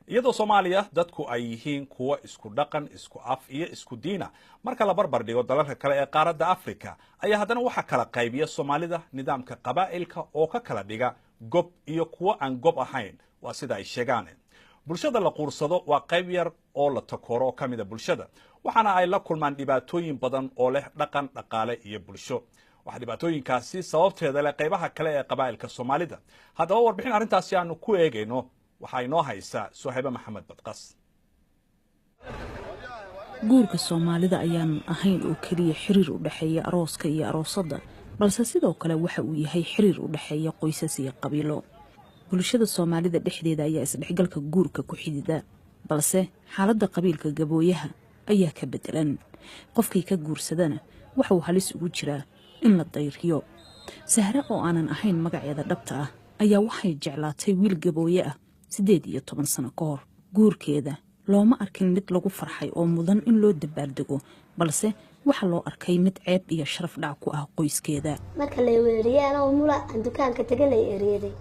iyadoo Soomaaliya dadku ay yihiin kuwa isku dhaqan, isku af iyo isku diina marka la barbar dhigo dalalka kale ee qaaradda Afrika ayaa haddana waxa kala qaybiya Soomaalida nidaamka qabaa'ilka oo ka kala dhiga gob iyo kuwa aan gob ahayn waa sida ay sheegaan bulshada la quursado waa qayb yar oo la takooro kamida bulshada waxaana ay la kulmaan dhibaatooyin badan oo leh dhaqan dhaqaale iyo bulsho waxa dhibaatooyinkaasi sababteeda leh qaybaha kale ee qabaa'ilka Soomaalida haddaba warbixin arrintaasi aanu ku eegayno waxay noo haysaa Suhayba Maxamed Badqas guurka Soomaalida ayaan ahayn oo kaliya xiriir u dhaxeeya arooska iyo aroosada balse sidoo kale waxa uu yahay xiriir u dhaxeeya qoysas iyo qabiilo bulshada Soomaalida dhexdeeda ayaa isdhexgalka guurka ku xidida balse xaaladda qabiilka gabooyaha ayaa ka bedelan qofkii ka guursadana waxa uu halis ugu jiraa in la dayriyo Sahra oo aanan ahayn magaceeda dhabta ah ayaa waxay jeclaatay wiil gabooye ah 18 sano ka hor guurkeeda looma arkin mid lagu farxay oo mudan in loo dabaaldego balse waxa loo arkay mid ceeb iyo sharaf dhac ku ah qoyskeeda marka la weeriyay oo mula dukaanka tagalay ereeday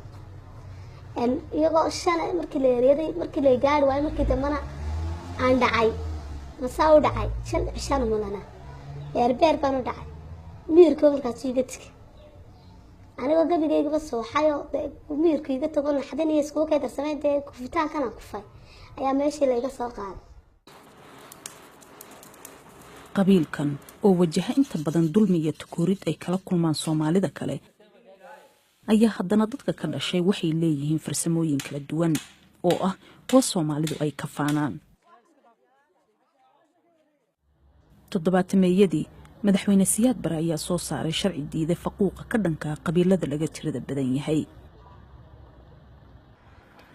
iyagoo shan markii la ereeday markii la gaar waay markii damana aan dhacay masaaw dhacay shan mulana beer baan u dhacay miirka markaas iga tagay aniga gabigayga bas waxayo miirka iga tago naxdin iyo isku kay darsameeyay kufitaankana ku fay ayaa meeshii la iga soo qaaday qabiilkan oo wajaha inta badan dulmi iyo takoorid ay kala kulmaan Soomaalida kale ayaa haddana dadka ka dhashay waxay leeyihiin farsamooyin kala duwan oo ah kuwa Soomaalidu ay ka faanaan toddobaadmeeyadii madaxweyne Siyaad Barre ayaa soo saaray sharci diiday faquuqa ka dhanka qabiilada laga tirada badan yahay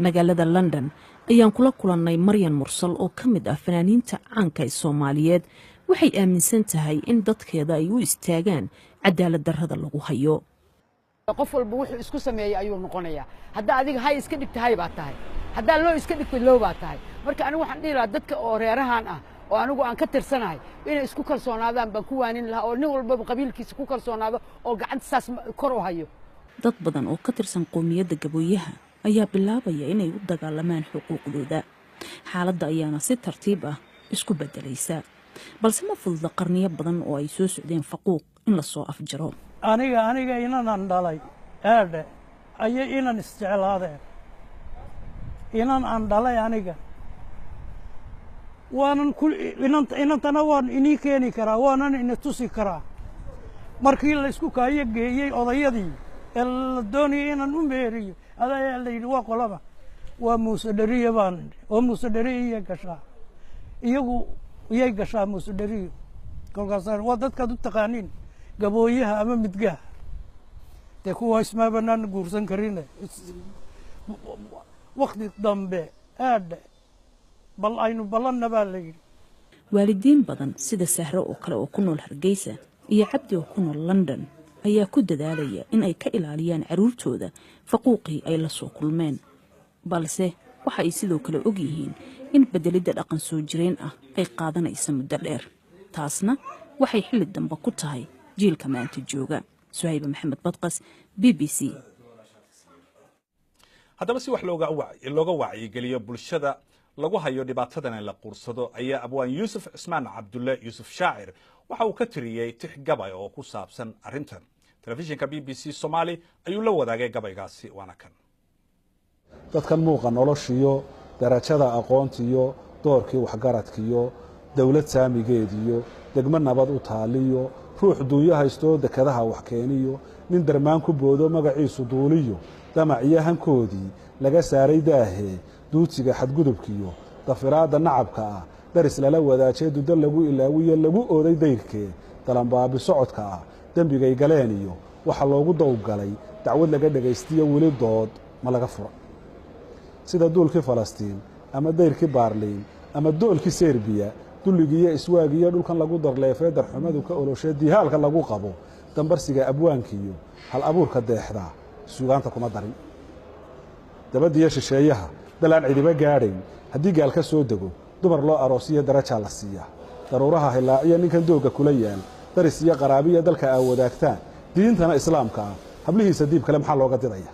magaalada London ayaan kula kulannay Maryan Mursal oo ka mid ah fanaaniinta caanka ee Soomaaliyeed waxay aaminsan tahay in dadkeeda ay u istaagaan cadaalad darrada lagu hayo qof walba wuxuu isku sameeyay ayuu noqonayaa hadda adiga hay iska dhigtahay baa tahay hadda loo iska dhigtay loo baa tahay marka anigu waxaan dhihi lahaa dadka oo reerahan ah oo anigu aan ka tirsanahay inay isku kalsoonaadaan baan ku waanin lahaa oo nin walba qabiilkiisa ku kalsoonaado oo gacanta saas kor u hayo dad badan oo ka tirsan qoomiyadda gabooyaha ayaa bilaabaya inay u dagaalamaan xuquuqdooda xaaladda ayaana si tartiib ah isku bedelaysa balse ma fududa qarniyo badan oo ay soo socdeen faquuq in la soo afjaro aniga inaan dhalay aade ayay inaan isjeclaadeen inaan aan dhalay aniga waanan inantana waan inii keeni karaa waanan ina tusi karaa markii la isku kaayo geeyey odayadii ee la doonayay inaan u meeriyo ayaa la yidhi waa qolaba waa Muuse Dhariye baan oo Muuse Dhariye gashaa iyagu iyay gashaa Muuse Dhariye kolkaasaan waa dadka u taqaaniin gabooyaha ama midgaha de kuwa isma banaan guursan karin waqti dambe aad bal aynu balanna baa la yiri waalidiin badan sida Sahra oo kale oo ku nool Hargeysa iyo Cabdi oo ku nool London ayaa ku dadaalaya in ay ka ilaaliyaan caruurtooda faquuqii ay la soo kulmeen balse waxa ay sidoo kale og yihiin in bedelida dhaqan soo jireen ah ay qaadanayso muddo dheer taasna waxay xilli dambe ku tahay jiilka maanta jooga Suhayba Maxamed Badqas BBC haddaba si wax looga wacyigeliyo bulshada lagu hayo dhibaatadan la quursado ayaa abwaan Yuusuf Cismaan Cabdulle Yuusuf Shaacir waxa uu ka tiriyay tix gabay oo ku saabsan arrintan telefishinka BBC Somali ayuu la wadaagay gabaygaasi waana kan dadkan muuqa noloshiyo darajada aqoontiyo doorkii waxgaradkiyo dawlad saamigeediyo degmo nabad u taaliyo ruux duuyo haysto dekadaha wax keeniyo nin darmaan ku boodo magaciisu duuliyo damaciyo hankoodii laga saaray daahee duutiga xadgudubkiyo dafiraadda nacabka ah daris lala wadaajay dudo lagu ilaawiyo lagu ooday dayrkee dalanbaabi socodka ah dembigay galeen iyo waxa loogu dawgalay dacwad laga dhagaystiyo weli dood ma laga fura sida duulkii Falastiin ama dayrkii Baarliin ama doolkii Serbiya dulligiyo iswaagiyo dhulkan lagu darleefay darxumadu ka oloshay diihaalka lagu qabo dambarsiga abwaankiyo hal abuurka deexda suugaanta kuma darin dabadiyo shisheeyaha dalaan cidiba gaadhayn haddii gaal ka soo dego dumar loo aroosiyo daraja la siiya daruuraha hilaaciya ninkan dooga kula yaal daris iyo qaraabiya dalka ay wadaagtaan diintana islaamka ah hablihiisa diib kale maxaa looga didaya